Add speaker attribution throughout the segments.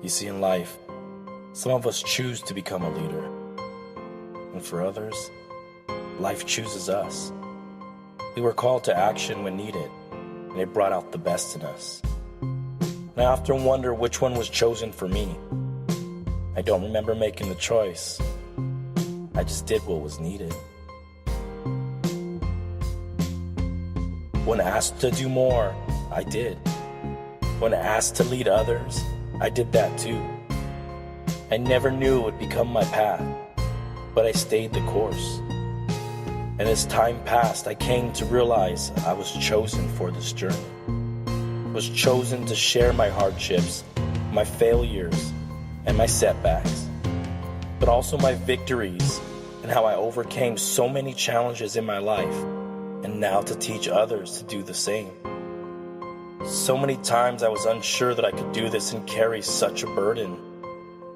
Speaker 1: You see, in life, some of us choose to become a leader. And for others, life chooses us. We were called to action when needed, and it brought out the best in us. And I often wonder which one was chosen for me. I don't remember making the choice. I just did what was needed. When asked to do more, I did. When asked to lead others, I did that too. I never knew it would become my path, but I stayed the course. And as time passed, I came to realize I was chosen for this journey. I was chosen to share my hardships, my failures, and my setbacks, but also my victories and how I overcame so many challenges in my life, and now to teach others to do the same. So many times I was unsure that I could do this and carry such a burden,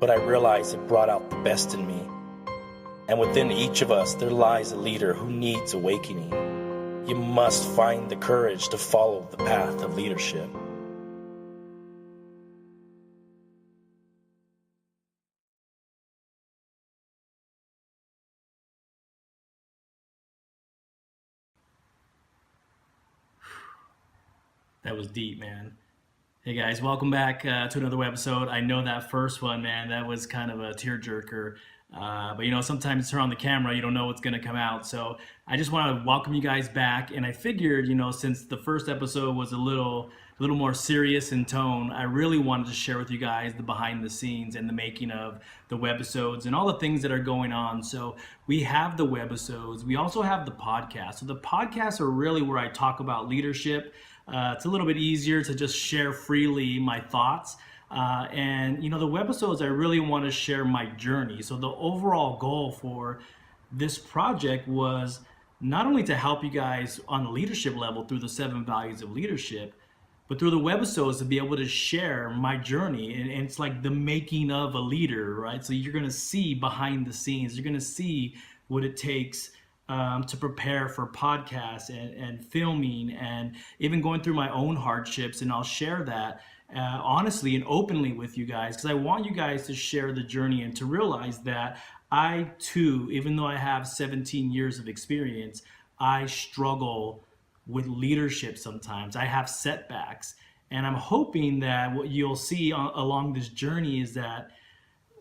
Speaker 1: but I realized it brought out the best in me. And within each of us, there lies a leader who needs awakening. You must find the courage to follow the path of leadership.
Speaker 2: That was deep, man. Hey guys, welcome back to another Webisode. I know that first one, man, that was kind of a tearjerker. But you know, sometimes turn on the camera, you don't know what's going to come out. So I just want to welcome you guys back. And I figured, you know, since the first episode was a little more serious in tone, I really wanted to share with you guys the behind the scenes and the making of the Webisodes and all the things that are going on. So we have the Webisodes. We also have the podcast. So the podcasts are really where I talk about leadership. It's a little bit easier to just share freely my thoughts. And you know, the Webisodes, I really want to share my journey. So the overall goal for this project was not only to help you guys on the leadership level through the 7 values of leadership, but through the Webisodes to be able to share my journey. And it's like the making of a leader, right? So you're going to see behind the scenes. You're going to see what it takes to prepare for podcasts and filming and even going through my own hardships. And I'll share that honestly and openly with you guys, because I want you guys to share the journey and to realize that I too, even though I have 17 years of experience, I struggle with leadership sometimes. I have setbacks, and I'm hoping that what you'll see along this journey is that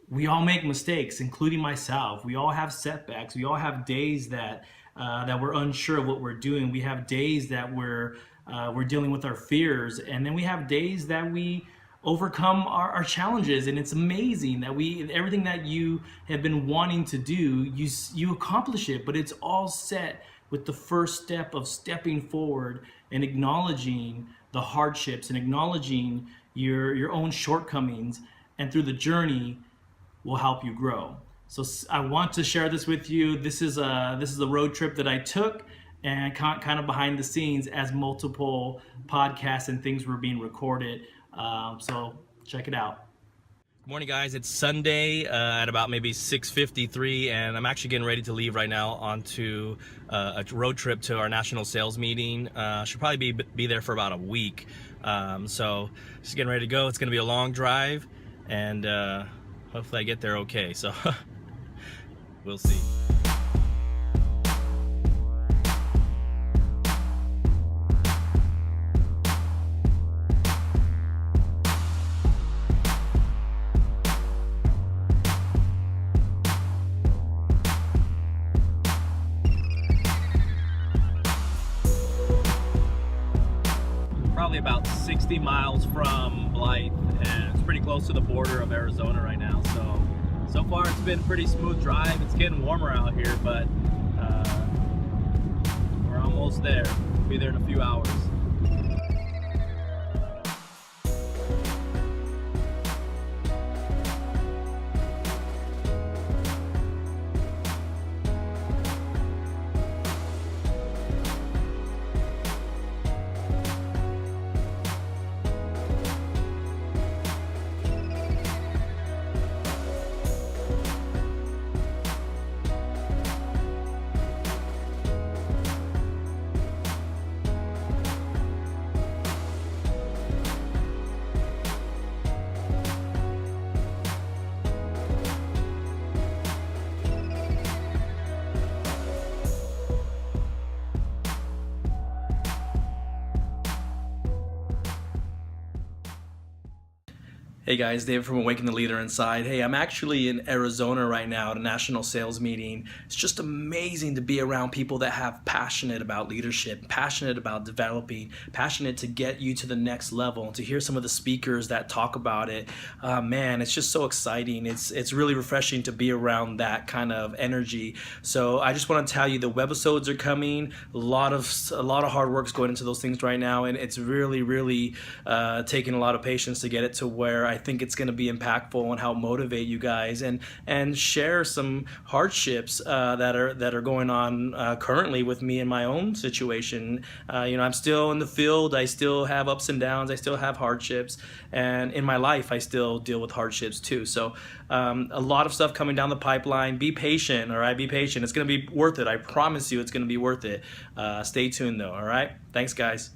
Speaker 2: we all make mistakes, including myself. We all have setbacks. We all have days that we're unsure of what we're doing. We have days that we're dealing with our fears, and then we have days that we overcome our challenges. And it's amazing that everything that you have been wanting to do, you accomplish it. But it's all set with the first step of stepping forward and acknowledging the hardships and acknowledging your own shortcomings, and through the journey will help you grow. So I want to share this with you. This is a road trip that I took, and kind of behind the scenes as multiple podcasts and things were being recorded. So check it out.
Speaker 1: Good morning, guys. It's Sunday at about maybe 6:53, and I'm actually getting ready to leave right now onto a road trip to our national sales meeting. Should probably be there for about a week. So just getting ready to go. It's going to be a long drive, and hopefully I get there okay. So we'll see. Probably about 60 miles from Blythe, and it's pretty close to the border of Arizona right now. So far it's been a pretty smooth drive. It's getting warmer out here, but we're almost there. We'll be there in a few hours.
Speaker 2: Hey guys, David from Awaken the Leader Inside. Hey, I'm actually in Arizona right now at a national sales meeting. It's just amazing to be around people that have passionate about leadership, passionate about developing, passionate to get you to the next level, and to hear some of the speakers that talk about it. Man, it's just so exciting. It's really refreshing to be around that kind of energy. So I just want to tell you the webisodes are coming. A lot of hard work's going into those things right now, and it's really taking a lot of patience to get it to where I think it's going to be impactful and help motivate you guys and share some hardships that are going on currently with me in my own situation. I'm still in the field. I still have ups and downs. I still have hardships, and in my life I still deal with hardships too. So a lot of stuff coming down the pipeline. Be patient, all right? Be patient. It's going to be worth it. I promise you, it's going to be worth it. Stay tuned though. All right. Thanks, guys.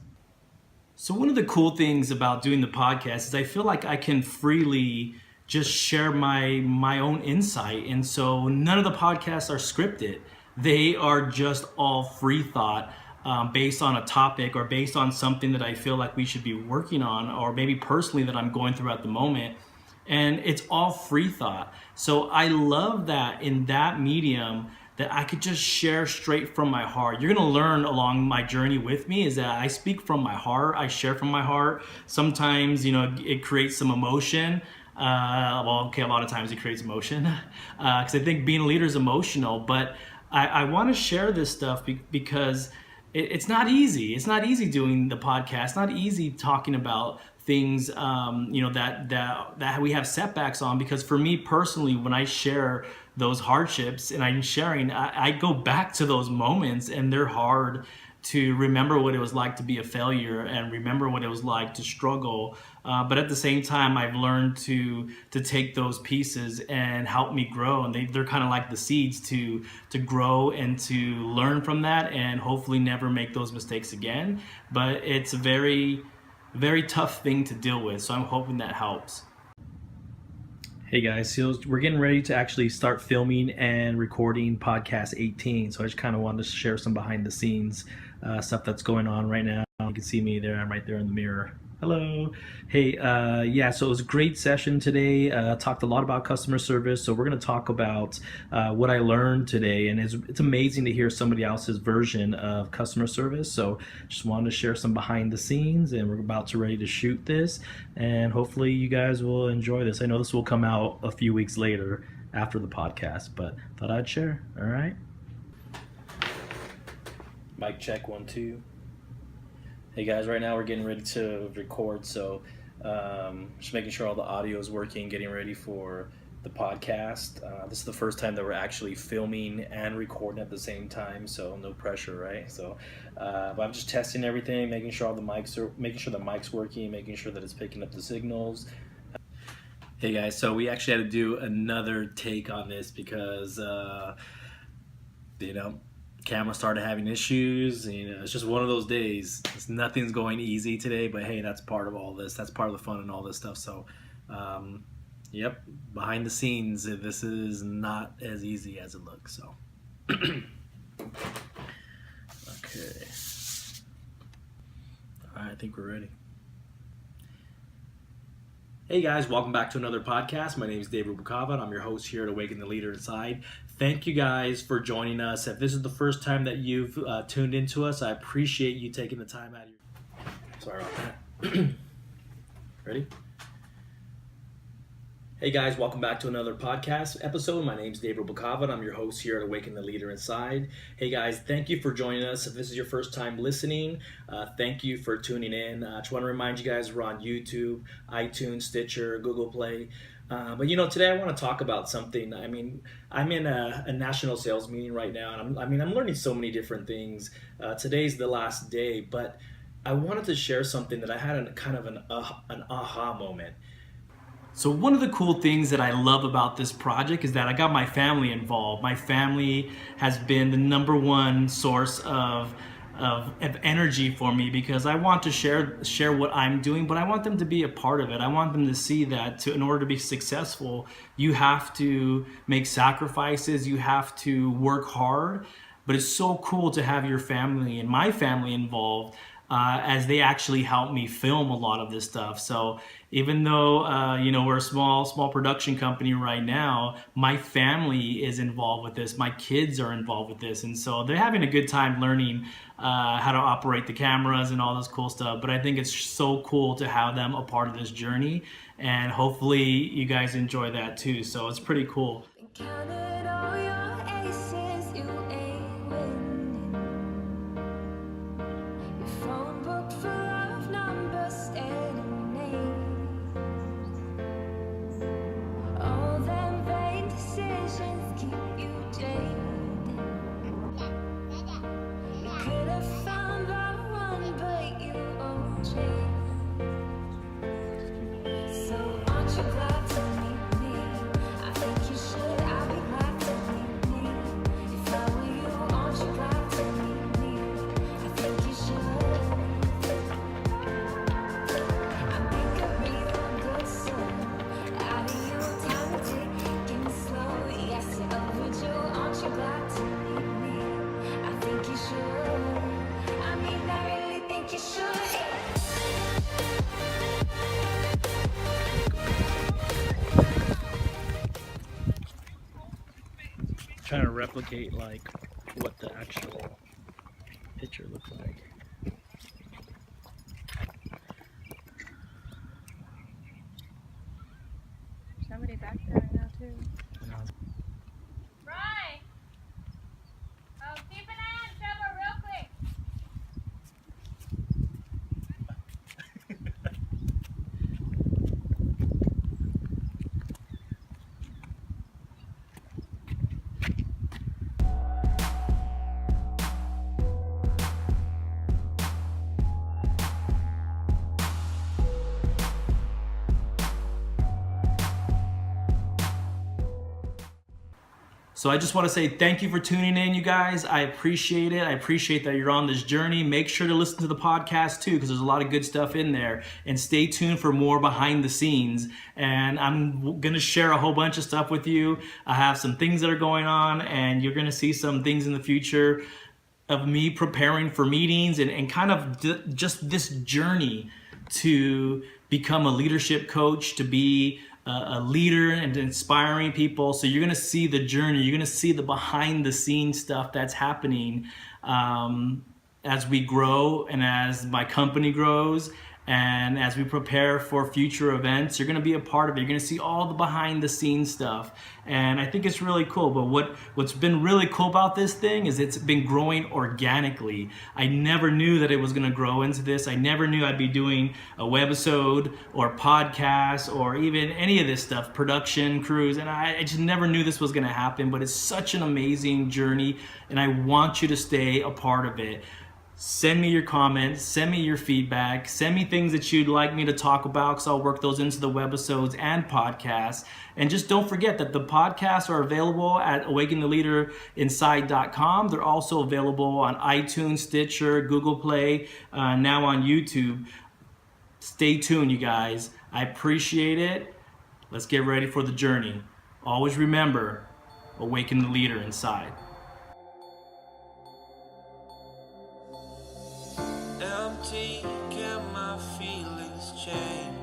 Speaker 2: So one of the cool things about doing the podcast is I feel like I can freely just share my own insight. And so none of the podcasts are scripted. They are just all free thought based on a topic or based on something that I feel like we should be working on, or maybe personally that I'm going through at the moment. And it's all free thought. So I love that in that medium, that I could just share straight from my heart. You're gonna learn along my journey with me is that I speak from my heart, I share from my heart. Sometimes, it creates some emotion. A lot of times it creates emotion because I think being a leader is emotional, but I wanna share this stuff because it's not easy. It's not easy doing the podcast, not easy talking about things that we have setbacks on, because for me personally, when I share those hardships and I'm sharing, I go back to those moments, and they're hard to remember what it was like to be a failure and remember what it was like to struggle. But at the same time, I've learned to take those pieces and help me grow. And they're kind of like the seeds to grow and to learn from that and hopefully never make those mistakes again. But it's a very, very tough thing to deal with. So I'm hoping that helps. Hey guys, so we're getting ready to actually start filming and recording podcast 18. So I just kind of wanted to share some behind the scenes stuff that's going on right now. You can see me there. I'm right there in the mirror. Hello. Hey, so it was a great session today. Talked a lot about customer service. So we're going to talk about what I learned today. And it's amazing to hear somebody else's version of customer service. So just wanted to share some behind the scenes, and we're about to ready to shoot this. And hopefully you guys will enjoy this. I know this will come out a few weeks later after the podcast, but thought I'd share. All right. Mic check 1 2. Hey guys, right now we're getting ready to record, so just making sure all the audio is working, getting ready for the podcast. This is the first time that we're actually filming and recording at the same time, so no pressure, right? So, but I'm just testing everything, making sure the mic's working, making sure that it's picking up the signals. Hey guys, so we actually had to do another take on this because, camera started having issues. It's just one of those days. Nothing's going easy today, but hey, that's part of all this. That's part of the fun and all this stuff. So, yep, behind the scenes, this is not as easy as it looks. So, okay. All right, I think we're ready. Hey guys, welcome back to another podcast. My name is Dave Rubalcava, and I'm your host here at Awaken the Leader Inside. Thank you guys for joining us. If this is the first time that you've tuned into us, I appreciate you taking the time out of your... Sorry about that. Ready? Hey guys, welcome back to another podcast episode. My name is Dave Rubalcava, and I'm your host here at Awaken the Leader Inside. Hey guys, thank you for joining us. If this is your first time listening, thank you for tuning in. I just want to remind you guys we're on YouTube, iTunes, Stitcher, Google Play. But today I want to talk about something. I'm in a national sales meeting right now, and I'm learning so many different things. Today's the last day, but I wanted to share something that I had an aha moment. So one of the cool things that I love about this project is that I got my family involved. My family has been the number one source of energy for me, because I want to share what I'm doing, but I want them to be a part of it. I want them to see that in order to be successful, you have to make sacrifices, you have to work hard. But it's so cool to have your family and my family involved. as they actually help me film a lot of this stuff. So even though we're a small production company right now, my family is involved with this. My kids are involved with this, and so they're having a good time learning how to operate the cameras and all this cool stuff. But I think it's so cool to have them a part of this journey, and hopefully you guys enjoy that too. So it's pretty cool.
Speaker 3: Counted all your aces, you ain't winning. Your phone book full of numbers, staring names. All them vain decisions keep you jaded. You could have found the one, but you won't change. So aren't you glad to meet me? I think you should. I'll be glad to meet me. If I were you, aren't you glad to meet me? I think you should. I make a real good son out of you, time ticking slow. Yes, you're overdue. Aren't you glad to meet me? I think you should. I mean, I really think you should.
Speaker 2: Trying to replicate like what the actual picture looks like.
Speaker 4: Somebody back there right now too. Right. Oh, keep an eye on Trevor real quick.
Speaker 2: So I just want to say thank you for tuning in, you guys. I appreciate it. I appreciate that you're on this journey. Make sure to listen to the podcast too, because there's a lot of good stuff in there. And stay tuned for more behind the scenes. And I'm going to share a whole bunch of stuff with you. I have some things that are going on, and you're going to see some things in the future of me preparing for meetings and kind of just this journey to become a leadership coach, to be a leader and inspiring people. So you're going to see the journey. You're going to see the behind the scenes stuff that's happening as we grow and as my company grows. And as we prepare for future events, you're going to be a part of it. You're going to see all the behind the scenes stuff. And I think it's really cool. But what's been really cool about this thing is it's been growing organically. I never knew that it was going to grow into this. I never knew I'd be doing a webisode or podcast or even any of this stuff, production crews. And I just never knew this was going to happen. But it's such an amazing journey. And I want you to stay a part of it. Send me your comments, send me your feedback, send me things that you'd like me to talk about, because I'll work those into the webisodes and podcasts. And just don't forget that the podcasts are available at awakentheleaderinside.com. They're also available on iTunes, Stitcher, Google Play, now on YouTube. Stay tuned, you guys. I appreciate it. Let's get ready for the journey. Always remember, awaken the leader inside.
Speaker 5: Empty, can my feelings change?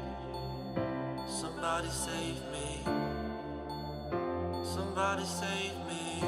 Speaker 5: Somebody save me. Somebody save me.